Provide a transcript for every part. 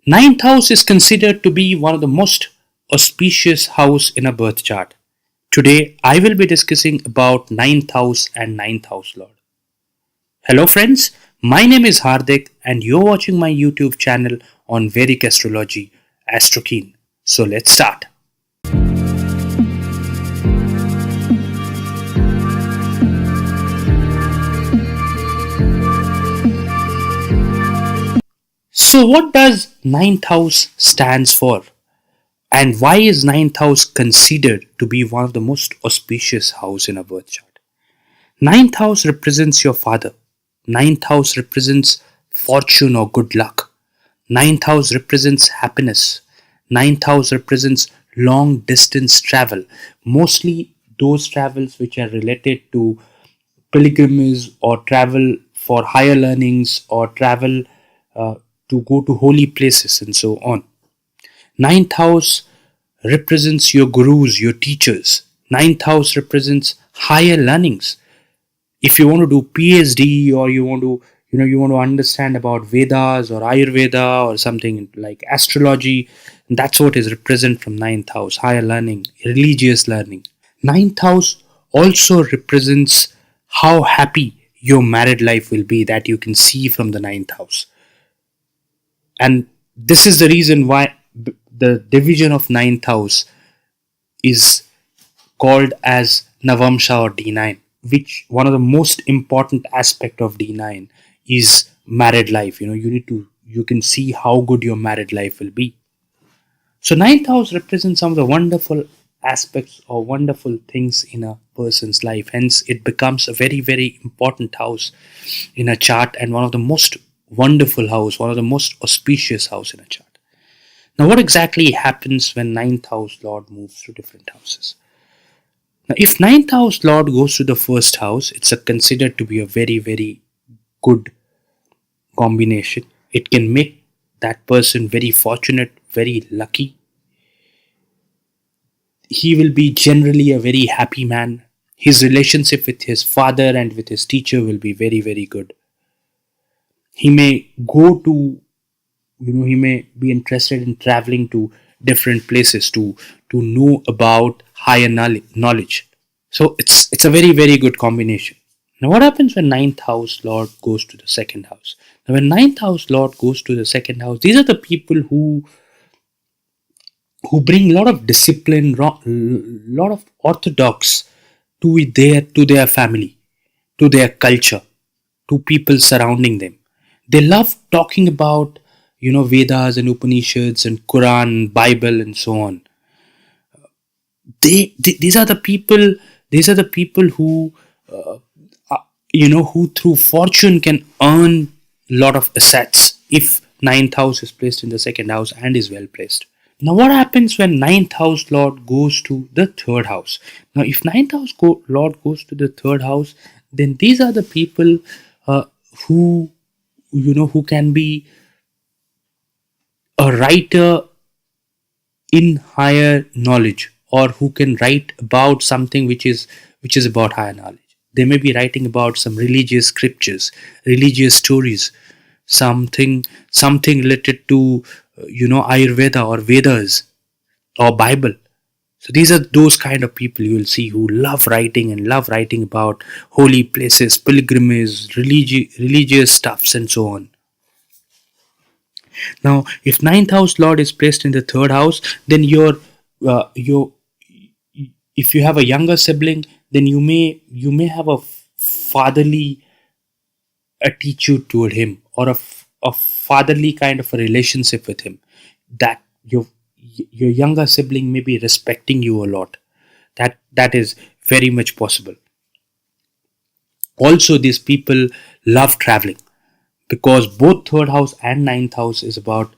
Ninth house is considered to be one of the most auspicious house in a birth chart. Today, I will be discussing about ninth house and ninth house lord. Hello friends, my name is Hardik and you're watching my YouTube channel on Vedic astrology, Astrokeen. So let's start. So what does ninth house stands for? And why is ninth house considered to be one of the most auspicious house in a birth chart? Ninth house represents your father. Ninth house represents fortune or good luck. Ninth house represents happiness. Ninth house represents long distance travel. Mostly those travels which are related to pilgrimage or travel for higher learnings or travel uh, to go to holy places and so on. Ninth house represents your gurus, your teachers. Ninth house represents higher learnings. If you want to do PhD or you want to understand about Vedas or Ayurveda or something like astrology, that's what is represent from ninth house, higher learning, religious learning. Ninth house also represents how happy your married life will be, that you can see from the ninth house. And this is the reason why the division of ninth house is called as Navamsha or D9, which one of the most important aspect of D9 is married life. You can see how good your married life will be. So ninth house represents some of the wonderful aspects or wonderful things in a person's life. Hence, it becomes a very, very important house in a chart and one of the most wonderful house, one of the most auspicious house in a chart. Now, what exactly happens when ninth house lord moves to different houses? Now, if ninth house lord goes to the first house, it's considered to be a very, very good combination. It can make that person very fortunate, very lucky. He will be generally a very happy man. His relationship with his father and with his teacher will be very, very good. He may go to, he may be interested in traveling to different places to know about higher knowledge. So it's a very, very good combination. Now what happens when ninth house lord goes to the second house? Now when ninth house lord goes to the second house, these are the people who bring a lot of discipline, lot of orthodox to their family, to their culture, to people surrounding them. They love talking about Vedas and Upanishads and Quran, Bible, and so on. These are the people. These are the people who who through fortune can earn a lot of assets if ninth house is placed in the second house and is well placed. Now, what happens when ninth house lord goes to the third house? Now, if ninth house lord goes to the third house, then these are the people who who can be a writer in higher knowledge, or who can write about something which is about higher knowledge. They may be writing about some religious scriptures, religious stories, something related to Ayurveda or Vedas or Bible. So these are those kind of people you will see who love writing and love writing about holy places, pilgrimage, religious stuffs, and so on. Now, if ninth house lord is placed in the third house, then your if you have a younger sibling, then you may have a fatherly attitude toward him, or a fatherly kind of a relationship with him, that your younger sibling may be respecting you a lot. That is very much possible. Also, these people love traveling, because both third house and ninth house is about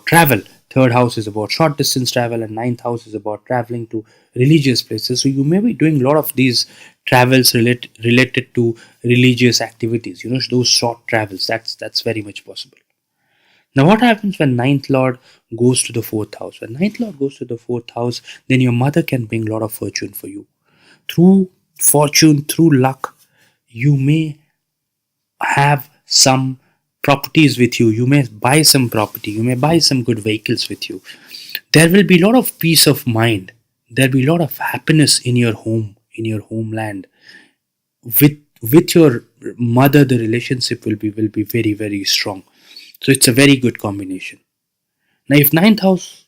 travel. Third house is about short distance travel and ninth house is about traveling to religious places. So you may be doing a lot of these travels related to religious activities, those short travels. That's very much possible. Now what happens when ninth lord goes to the fourth house? When ninth lord goes to the fourth house, then your mother can bring a lot of fortune for you. Through fortune, through luck, you may have some properties with you. You may buy some property. You may buy some good vehicles with you. There will be a lot of peace of mind. There'll be a lot of happiness in your home, in your homeland. With your mother, the relationship will be very, very strong. So it's a very good combination. Now, if ninth house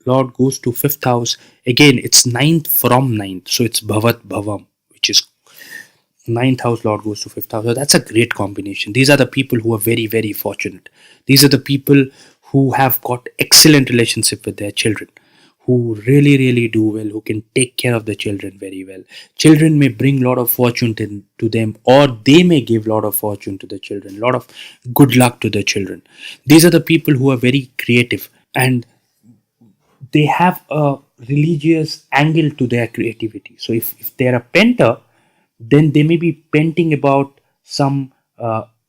Lord goes to fifth house, again it's ninth from ninth, so it's Bhavat Bhavam, which is ninth house Lord goes to fifth house. So that's a great combination. These are the people who are very, very fortunate. These are the people who have got excellent relationship with their children, who really, really do well, who can take care of the children very well. Children may bring a lot of fortune to them, or they may give a lot of fortune to the children, a lot of good luck to the children. These are the people who are very creative, and they have a religious angle to their creativity. So if they're a painter, then they may be painting about some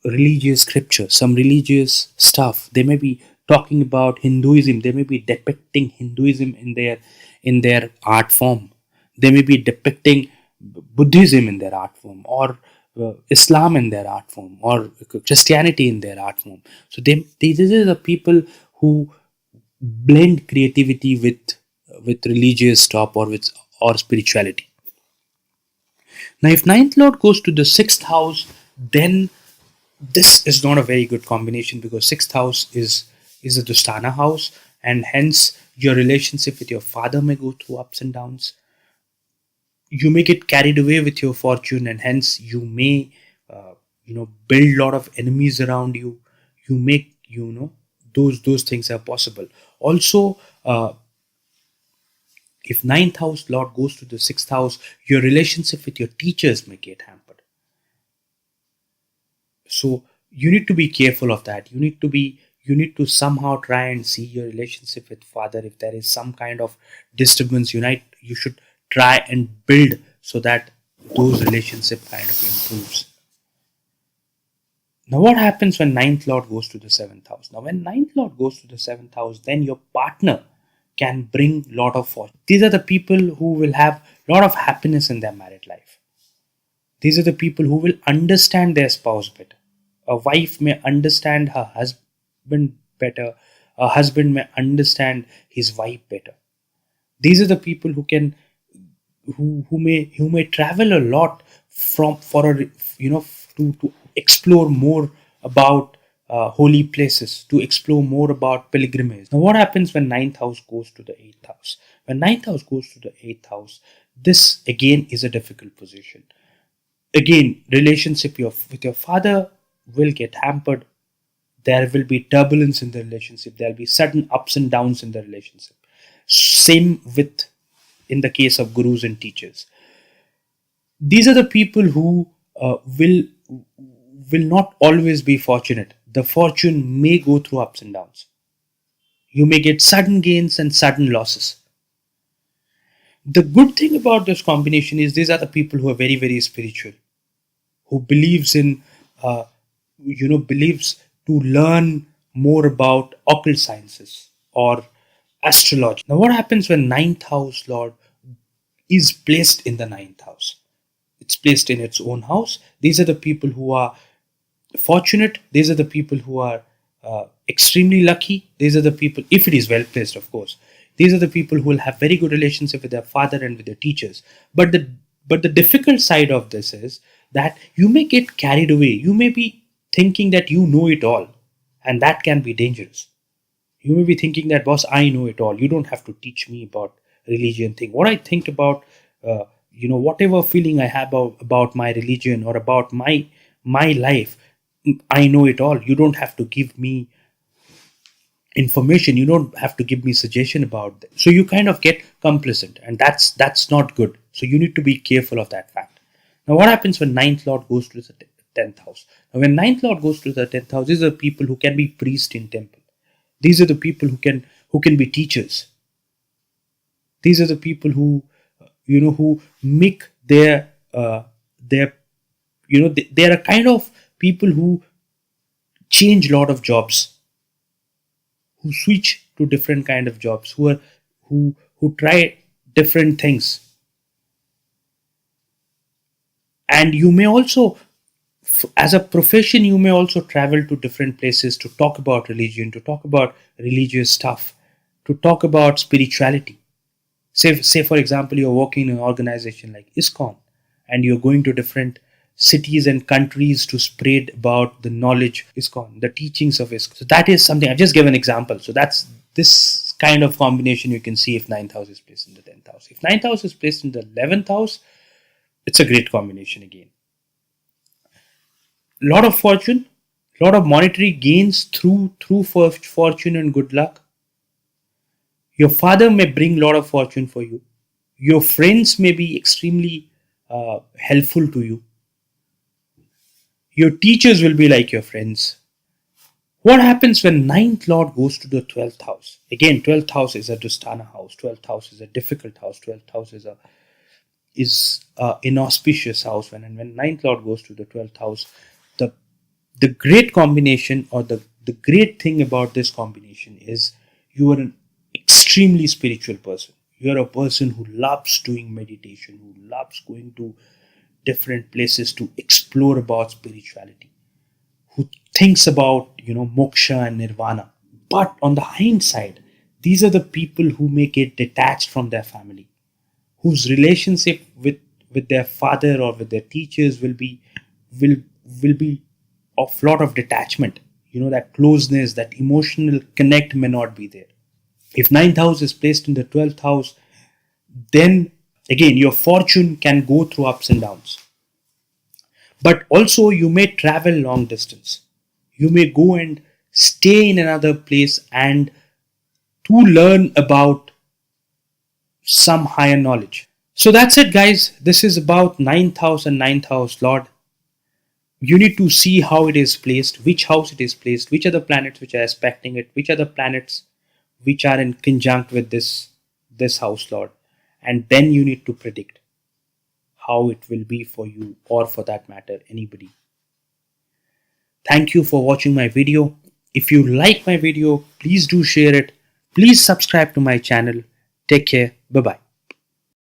religious scripture, some religious stuff. They may be talking about Hinduism. They may be depicting Hinduism in their art form. They may be depicting Buddhism in their art form, or Islam in their art form, or Christianity in their art form. So these are the people who blend creativity with religious stuff, or spirituality. Now, if ninth lord goes to the sixth house, then this is not a very good combination, because sixth house is a Dustana house, and hence your relationship with your father may go through ups and downs. You may get carried away with your fortune, and hence you may build a lot of enemies around you. You make those things are possible. Also, if ninth house lord goes to the sixth house, your relationship with your teachers may get hampered. So you need to be careful of that. You need to somehow try and see your relationship with father. If there is some kind of disturbance, you should try and build so that those relationship kind of improves. Now, what happens when ninth lord goes to the seventh house? Now, when ninth lord goes to the seventh house, then your partner can bring lot of fortune. These are the people who will have lot of happiness in their married life. These are the people who will understand their spouse better. A wife may understand her husband better. A husband may understand his wife better. These are the people who may travel a lot to explore more about holy places, to explore more about pilgrimage. Now, what happens when ninth house goes to the eighth house? When ninth house goes to the eighth house, this again is a difficult position. Again, relationship with your father will get hampered. There will be turbulence in the relationship. There will be sudden ups and downs in the relationship. Same with in the case of gurus and teachers. These are the people who will not always be fortunate. The fortune may go through ups and downs. You may get sudden gains and sudden losses. The good thing about this combination is these are the people who are very, very spiritual, who believes in believes to learn more about occult sciences or astrology. Now, what happens when ninth house lord is placed in the ninth house? It's placed in its own house. These are the people who are fortunate. These are the people who are extremely lucky. These are the people, if it is well placed, of course. These are the people who will have very good relationship with their father and with their teachers. But the difficult side of this is that you may get carried away. You may be thinking that you know it all, and that can be dangerous. You may be thinking that, boss, I know it all. You don't have to teach me about religion thing. What I think about, whatever feeling I have about my religion or about my life, I know it all. You don't have to give me information. You don't have to give me suggestion about that. So you kind of get complacent, and that's not good. So you need to be careful of that fact. Now, what happens when ninth lord goes to the tenth house? Now, when ninth lord goes to the tenth house, these are people who can be priest in temple. These are the people who can be teachers. These are the people who make they are a kind of people who change lot of jobs, who switch to different kind of jobs, who try different things. And you may also As a profession, you may also travel to different places to talk about religion, to talk about religious stuff, to talk about spirituality. Say for example, you're working in an organization like ISKCON, and you're going to different cities and countries to spread about the knowledge of ISKCON, the teachings of ISKCON. So that is something I've just given an example. So that's this kind of combination you can see if ninth house is placed in the 10th house. If ninth house is placed in the 11th house, it's a great combination again. Lot of fortune, lot of monetary gains through fortune and good luck. Your father may bring lot of fortune for you. Your friends may be extremely helpful to you. Your teachers will be like your friends. What happens when ninth lord goes to the 12th house? Again, 12th house is a Dustana house. 12th house is a difficult house. 12th house is a inauspicious house. When ninth lord goes to the 12th house, the the great combination, or the great thing about this combination is you are an extremely spiritual person. You are a person who loves doing meditation, who loves going to different places to explore about spirituality, who thinks about moksha and nirvana. But on the hindsight, these are the people who may get detached from their family, whose relationship with their father or with their teachers will will be of lot of detachment. That closeness, that emotional connect may not be there. If ninth house is placed in the 12th house, then again your fortune can go through ups and downs. But also you may travel long distance. You may go and stay in another place and to learn about some higher knowledge. So that's it, guys. This is about ninth house and ninth house lord. You need to see how it is placed, which house it is placed, which are the planets which are aspecting it, which are the planets which are in conjunct with this house lord, and then you need to predict how it will be for you, or for that matter anybody. Thank you for watching my video. If you like my video, please do share it. Please subscribe to my channel. Take care. Bye bye.